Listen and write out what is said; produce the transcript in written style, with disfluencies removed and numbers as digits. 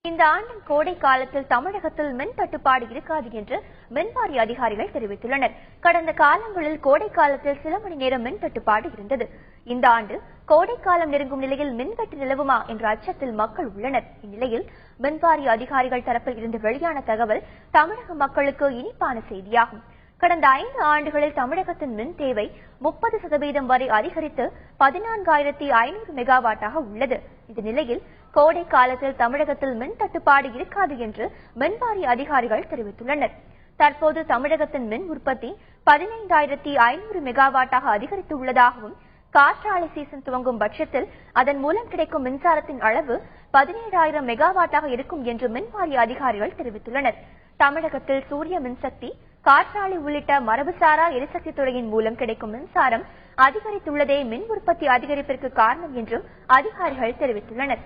இந்த ஆண்டின் கோடை காலத்தில் தமிழகத்தில் மின் தட்டுப்பாடு இருக்காது என்று மின்வாரிய அதிகாரிகள் தெரிவித்துள்ளனர். கடந்த காலங்களில் கோடை காலத்தில் சில மணி நேரம் மின் தட்டுப்பாடு இருந்தது. இந்த ஆண்டு கோடை காலம் நெருங்கும் நிலையில் மின்வெட்டு நிலவுமா என்ற அச்சத்தில் மக்கள் உள்ளனர். இந்நிலையில் மின்வாரிய அதிகாரிகள் தரப்பில் இருந்து வெளியான தகவல் தமிழக மக்களுக்கு இனிப்பான செய்தியாகும். கடந்த 5 ஆண்டுகளில் தமிழகத்தின் மின் தேவை 30% வரை அதிகரித்து 14,500 மெகாவாட்டாக உள்ளது. இந்த நிலையில் கோடை காலத்தில் தமிழகத்தில் மின் தட்டுப்பாடு இருக்காது என்று மின்வாரிய அதிகாரிகள் தெரிவித்துள்ளனர். தற்போது தமிழகத்தின் மின் உற்பத்தி 15,500 மெகாவாட்டாக அதிகரித்துள்ளதாகவும், காற்றாலை சீசன் துவங்கும் பட்சத்தில் அதன் மூலம் கிடைக்கும் மின்சாரத்தின் அளவு 17,000 மெகாவாட்டாக இருக்கும் என்று மின்வாரிய அதிகாரிகள் தெரிவித்துள்ளனர். தமிழகத்தில் சூரிய மின்சக்தி, காற்றாலை உள்ளிட்ட மரபுசாரா எரிசக்தி துறையின் மூலம் கிடைக்கும் மின்சாரம் அதிகரித்துள்ளதே மின் உற்பத்தி அதிகரிப்பிற்கு காரணம் என்றும் அதிகாரிகள் தெரிவித்துள்ளனர்.